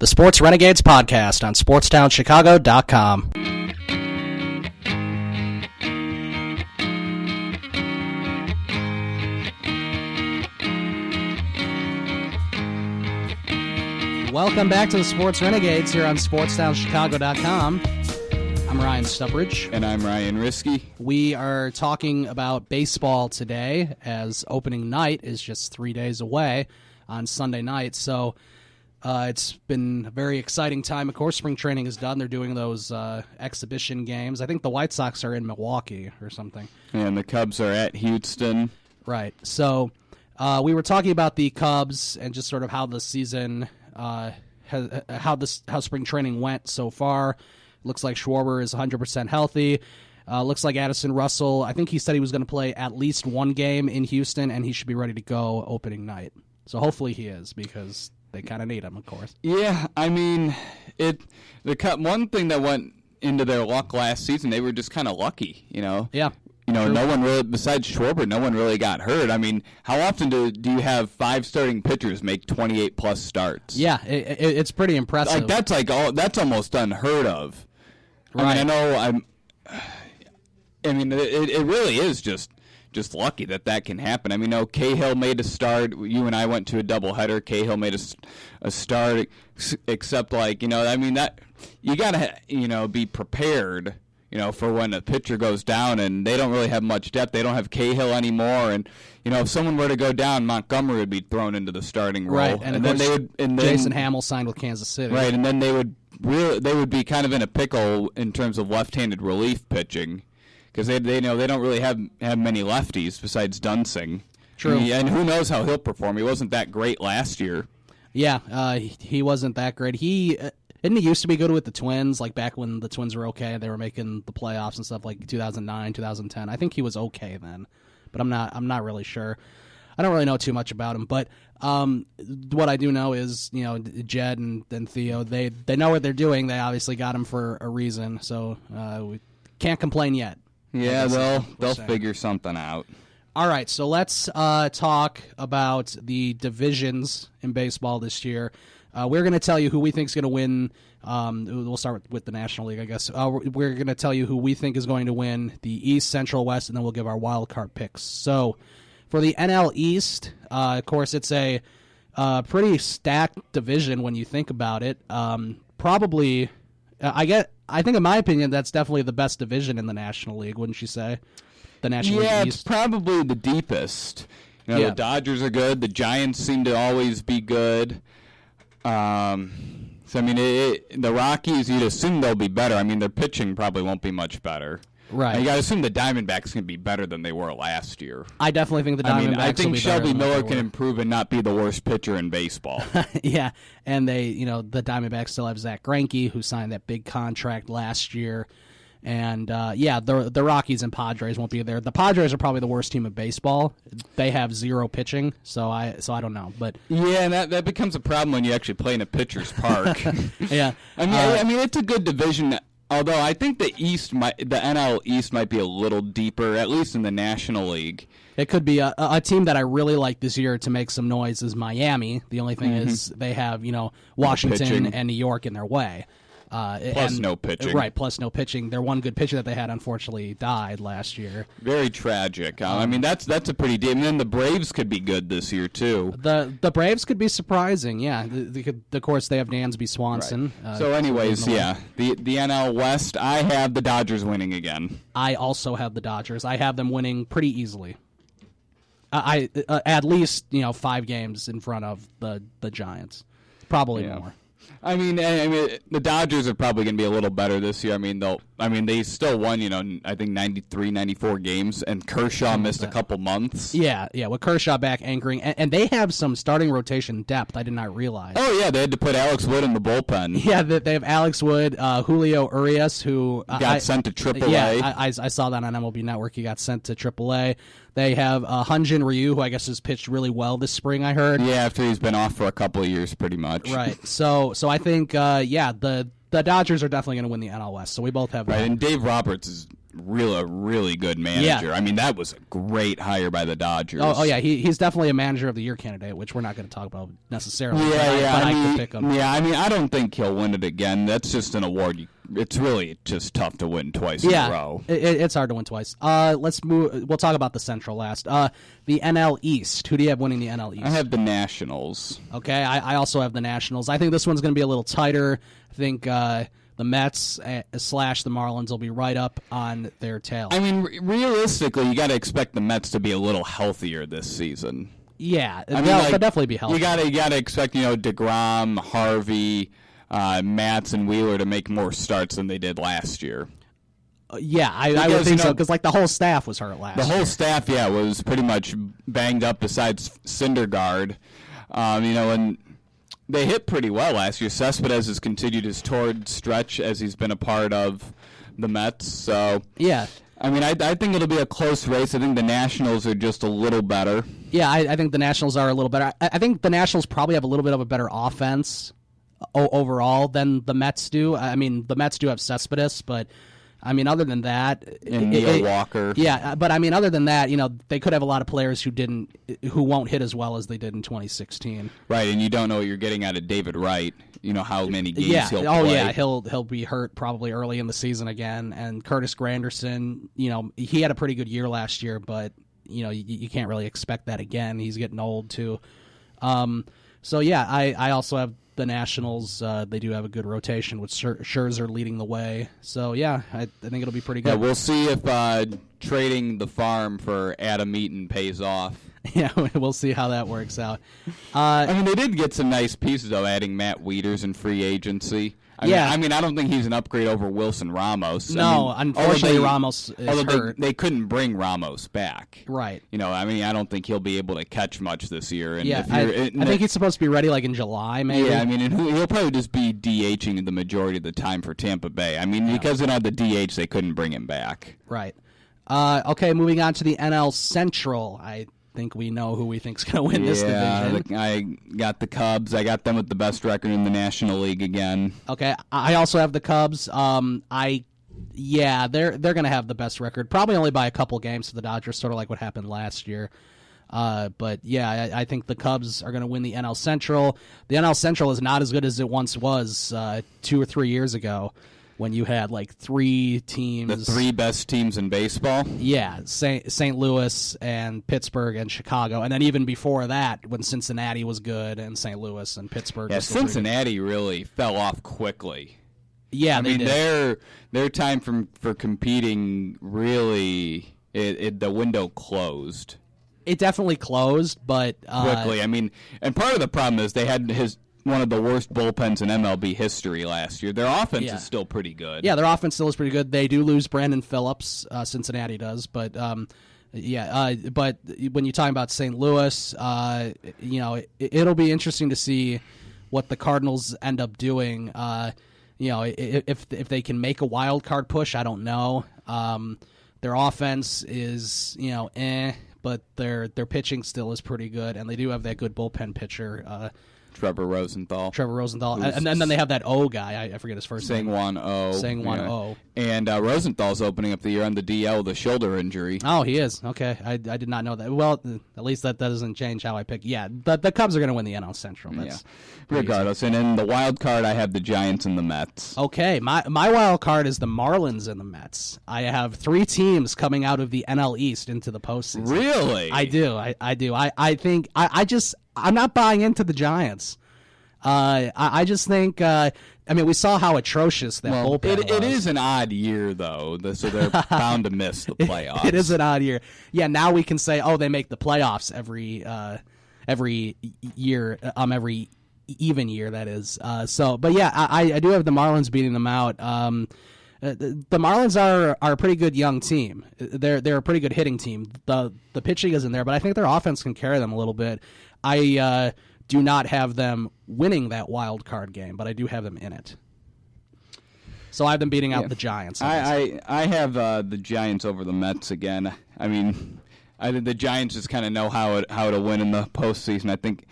The Sports Renegades podcast on SportsTownChicago.com. Welcome back to the Sports Renegades here on SportsTownChicago.com. I'm Ryan Stuprich. And I'm Ryan Risky. We are talking about baseball today, as opening night is just 3 days away on Sunday night. So it's been a very exciting time. Of course, spring training is done. They're doing those exhibition games. I think the White Sox are in Milwaukee or something. And the Cubs are at Houston. Right. So we were talking about the Cubs and just sort of how the season, how spring training went so far. Looks like Schwarber is 100% healthy. Looks like Addison Russell, I think he said he was going to play at least one game in Houston, and he should be ready to go opening night. So hopefully he is, because they kind of need him, of course. Yeah, I mean, one thing that went into their luck last season, they were just kind of lucky, you know? Yeah. No one really, besides Schwarber, no one really got hurt. I mean, how often do you have 5 starting pitchers make 28-plus starts? Yeah, it's pretty impressive. That's almost unheard of. Right. I mean, it really is just lucky that can happen. I mean, Cahill made a start. You and I went to a doubleheader. Cahill made a start, except that you gotta be prepared. For when a pitcher goes down, and they don't really have much depth. They don't have Cahill anymore, and if someone were to go down, Montgomery would be thrown into the starting role. Right, and then Jason Hamill signed with Kansas City. Right, and then they would be kind of in a pickle in terms of left-handed relief pitching, because they don't really have many lefties besides Dunsing. True, and who knows how he'll perform? He wasn't that great last year. Yeah, he wasn't that great. Didn't he used to be good with the Twins, like back when the Twins were okay, they were making the playoffs and stuff, like 2009, 2010. I think he was okay then, but I'm not really sure. I don't really know too much about him, but what I do know is, Jed and Theo, they know what they're doing. They obviously got him for a reason, so we can't complain yet. Yeah, they'll figure something out. All right, so let's talk about the divisions in baseball this year. We're going to tell you who we think is going to win. We'll start with the National League, I guess. We're going to tell you who we think is going to win the East, Central, West, and then we'll give our wild card picks. So for the NL East, of course, it's a pretty stacked division when you think about it. Probably, I think in my opinion, that's definitely the best division in the National League, wouldn't you say? The National League East. Yeah, it's probably the deepest. The Dodgers are good. The Giants seem to always be good. The Rockies, you'd assume they'll be better. I mean, their pitching probably won't be much better. Right. You got to assume the Diamondbacks can be better than they were last year. I definitely think the Diamondbacks I think will be Shelby better Miller can improve and not be the worst pitcher in baseball. Yeah, and the Diamondbacks still have Zach Greinke, who signed that big contract last year. And, the Rockies and Padres won't be there. The Padres are probably the worst team of baseball. They have zero pitching, so I don't know. But yeah, and that becomes a problem when you actually play in a pitcher's park. Yeah. I mean, it's a good division, although I think the NL East might be a little deeper, at least in the National League. It could be a team that I really like this year to make some noise is Miami. The only thing is they have, Washington and New York in their way. Plus no pitching. Right, plus no pitching. Their one good pitcher that they had, unfortunately, died last year. Very tragic. I mean, that's a pretty deep. And then the Braves could be good this year, too. The Braves could be surprising, yeah. Of course, they have Dansby Swanson. Right. So anyways, the NL West, I have the Dodgers winning again. I also have the Dodgers. I have them winning pretty easily. I at least, 5 games in front of the Giants. Probably more. I mean, the Dodgers are probably going to be a little better this year. They still won, I think 93, 94 games, and Kershaw missed a couple months. Yeah, with Kershaw back anchoring, and they have some starting rotation depth I did not realize. Oh, yeah, they had to put Alex Wood in the bullpen. Yeah, they have Alex Wood, Julio Urias, who got sent to AAA. Yeah, I saw that on MLB Network. He got sent to AAA. They have Hyun-Jin Ryu, who I guess has pitched really well this spring, I heard. Yeah, after he's been off for a couple of years, pretty much. Right. So I think, the the Dodgers are definitely going to win the NL West. So we both have that. Right, and Dave Roberts is a really good manager. Yeah. I mean, that was a great hire by the Dodgers. Oh yeah, he's definitely a manager of the year candidate, which we're not going to talk about necessarily. But I could pick him. Yeah, I mean, I don't think he'll win it again. That's just an award. It's really just tough to win twice in a row. It's hard to win twice. Let's move. We'll talk about the Central last. The NL East. Who do you have winning the NL East? I have the Nationals. Okay, I also have the Nationals. I think this one's going to be a little tighter. I think the Mets / the Marlins will be right up on their tail. I mean, realistically, you got to expect the Mets to be a little healthier this season. Yeah, they'll definitely be healthy. You got to expect, DeGrom, Harvey, Matz, and Wheeler to make more starts than they did last year. I would think so, because the whole staff was hurt last year. The whole staff, was pretty much banged up besides Syndergaard. And they hit pretty well last year. Cespedes has continued his torrid stretch as he's been a part of the Mets. So yeah, I mean, I think it'll be a close race. I think the Nationals are just a little better. Yeah, I think the Nationals are a little better. I think the Nationals probably have a little bit of a better offense overall than the Mets do. I mean, the Mets do have Cespedes, but I mean, other than that, and Neil Walker. Yeah, but I mean, other than that, they could have a lot of players who won't hit as well as they did in 2016. Right, and you don't know what you're getting out of David Wright. How many games he'll play. Yeah, he'll be hurt probably early in the season again. And Curtis Granderson, he had a pretty good year last year, but you can't really expect that again. He's getting old too. So yeah, I also have the Nationals. They do have a good rotation with Scherzer leading the way. So yeah, I think it'll be pretty good. Yeah, we'll see if trading the farm for Adam Eaton pays off. Yeah, we'll see how that works out. I mean, they did get some nice pieces, though, adding Matt Wieters in free agency. I mean, I don't think he's an upgrade over Wilson Ramos. No, unfortunately, Ramos is hurt. They couldn't bring Ramos back. Right. I don't think he'll be able to catch much this year. And yeah, I think he's supposed to be ready in July, maybe. Yeah, I mean, and he'll probably just be DHing the majority of the time for Tampa Bay. I mean, because they don't have the DH, they couldn't bring him back. Right. Okay, moving on to the NL Central. I think we know who we think's going to win this division. I got the Cubs. I got them with the best record in the National League again. Okay, I also have the Cubs. They're going to have the best record, probably only by a couple games to the Dodgers, sort of like what happened last year. But yeah, I think the Cubs are going to win the NL Central. The NL Central is not as good as it once was 2 or 3 years ago, when you had 3 teams. The 3 best teams in baseball? Yeah, St. Louis and Pittsburgh and Chicago. And then even before that, when Cincinnati was good and St. Louis and Pittsburgh was Cincinnati really fell off quickly. Yeah, I mean, their time for competing really, the window closed. It definitely closed, but quickly. I mean, and part of the problem is they had one of the worst bullpens in MLB history last year. Their offense is still pretty good. Yeah, their offense still is pretty good. They do lose Brandon Phillips. Cincinnati does, but but when you're talking about St. Louis, it'll be interesting to see what the Cardinals end up doing. If they can make a wild card push, I don't know. Their offense is but their pitching still is pretty good, and they do have that good bullpen pitcher. Trevor Rosenthal. And then they have that O guy. I forget his first name. Sang-Won Oh. And Rosenthal's opening up the year on the DL with a shoulder injury. Oh, he is. Okay. I did not know that. Well, at least that doesn't change how I pick. Yeah, the Cubs are going to win the NL Central. Regardless. And in the wild card, I have the Giants and the Mets. Okay. My wild card is the Marlins and the Mets. I have 3 teams coming out of the NL East into the postseason. Really? I do. I do. I think I'm not buying into the Giants. I just think. We saw how atrocious that bullpen was. It is an odd year, though, so they're bound to miss the playoffs. It is an odd year. Yeah, now we can say, they make the playoffs every year, every even year, that is. But yeah, I do have the Marlins beating them out. The Marlins are a pretty good young team. They're a pretty good hitting team. The pitching isn't there, but I think their offense can carry them a little bit. I do not have them winning that wild card game, but I do have them in it. So I have them beating out the Giants. I have the Giants over the Mets again. I mean, I think the Giants just kind of know how to win in the postseason. I think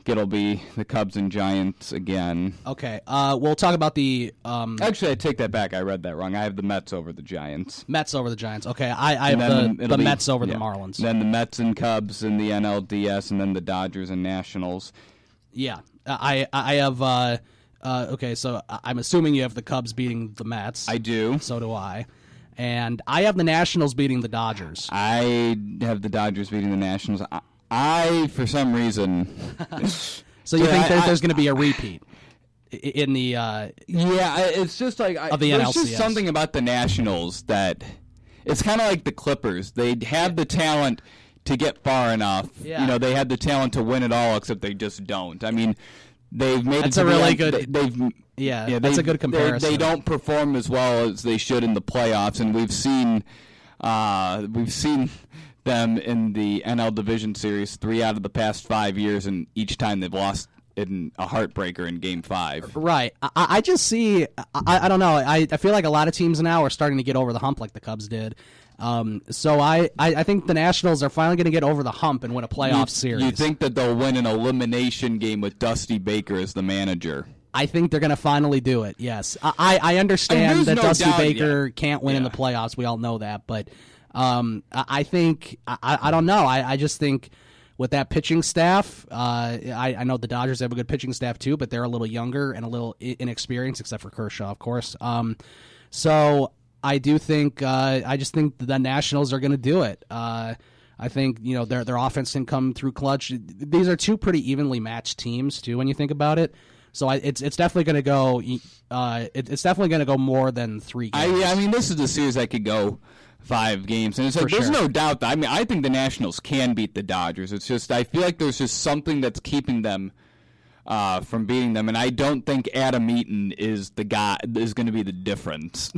it'll be the Cubs and Giants again. Okay. We'll talk about the Actually, I take that back. I read that wrong. I have the Mets over the Giants. Mets over the Giants. Okay, I have the Mets over the Marlins. Then the Mets and Cubs in the NLDS, and then the Dodgers and Nationals. Yeah, I have. Okay, so I'm assuming you have the Cubs beating the Mets. I do. So do I. And I have the Nationals beating the Dodgers. I have the Dodgers beating the Nationals. I for some reason. So you think there's going to be a repeat in the? It's just like of the there's NLCS. just something about the Nationals that it's kind of like the Clippers. They have the talent to get far enough. Yeah. You know, they have the talent to win it all, except they just don't. I mean, they've made that's it to a really the good. Yeah, that's a good comparison. They don't perform as well as they should in the playoffs, and we've seen them in the NL Division Series 3 out of the past 5 years, and each time they've lost in a heartbreaker in Game 5. Right. I just see. I don't know. I feel like a lot of teams now are starting to get over the hump, like the Cubs did. So I think the Nationals are finally going to get over the hump and win a playoff series. You think that they'll win an elimination game with Dusty Baker as the manager? I think they're going to finally do it, yes. I understand that Dusty Baker can't win in the playoffs. We all know that. But I think, I don't know. I just think with that pitching staff, I know the Dodgers have a good pitching staff too, but they're a little younger and a little inexperienced, except for Kershaw, of course. So I do think, I just think the Nationals are going to do it. I think their offense can come through clutch. These are two pretty evenly matched teams too, when you think about it. So it's definitely going to go. It's definitely going to go more than 3 games. I mean, this is a series that could go 5 games, and it's like there's no doubt that. I mean, I think the Nationals can beat the Dodgers. It's just I feel like there's just something that's keeping them from beating them, and I don't think Adam Eaton is the guy is going to be the difference.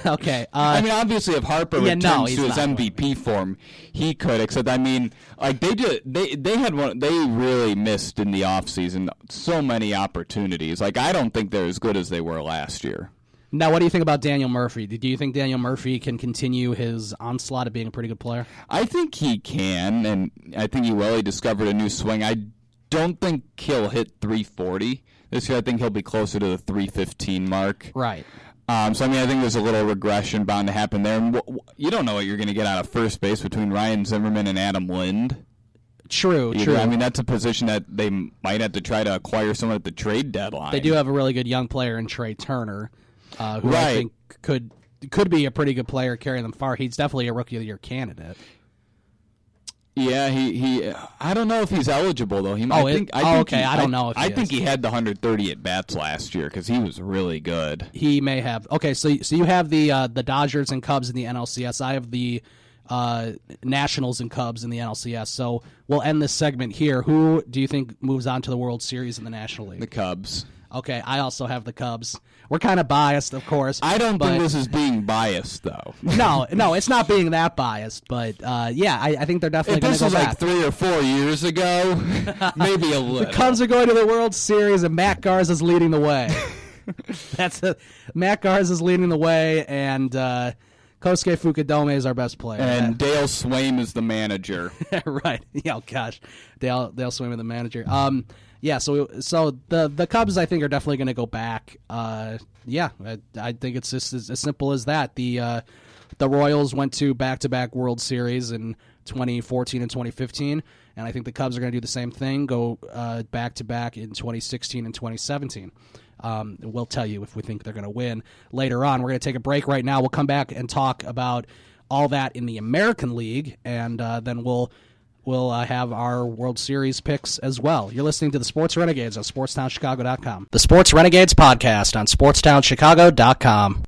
Okay. I mean, obviously, if Harper returns to his MVP form, he could. Except, I mean, like they really missed in the offseason so many opportunities. Like I don't think they're as good as they were last year. Now, what do you think about Daniel Murphy? Do you think Daniel Murphy can continue his onslaught of being a pretty good player? I think he can, and I think he really discovered a new swing. I don't think he'll hit 340 this year. I think he'll be closer to the 315 mark. Right. So, I mean, I think there's a little regression bound to happen there. And you don't know what you're going to get out of first base between Ryan Zimmerman and Adam Lind. True. I mean, that's a position that they might have to try to acquire someone at the trade deadline. They do have a really good young player in Trey Turner, who I think could be a pretty good player, carrying them far. He's definitely a Rookie of the Year candidate. Yeah, he. I don't know if he's eligible though. I don't know. I think he had the 130 at bats last year because he was really good. He may have. Okay, so you have the Dodgers and Cubs in the NLCS. I have the Nationals and Cubs in the NLCS. So we'll end this segment here. Who do you think moves on to the World Series in the National League? The Cubs. Okay, I also have the Cubs. We're kind of biased, of course. I don't think this is being biased, though. No, it's not being that biased. But, I think they're definitely going to go back. If this was like 3 or 4 years ago, maybe a little. The Cubs are going to the World Series, and Matt Garza is leading the way. Matt Garza is leading the way, and Kosuke Fukudome is our best player. And Dale Swaim is the manager. Right. Yeah, oh, gosh. Dale Swaim is the manager. Yeah, so the Cubs, I think, are definitely going to go back. I think it's just as simple as that. The Royals went to back-to-back World Series in 2014 and 2015, and I think the Cubs are going to do the same thing, go back-to-back in 2016 and 2017. We'll tell you if we think they're going to win later on. We're going to take a break right now. We'll come back and talk about all that in the American League, and then we'll have our World Series picks as well. You're listening to the Sports Renegades on SportsTownChicago.com. The Sports Renegades podcast on SportsTownChicago.com.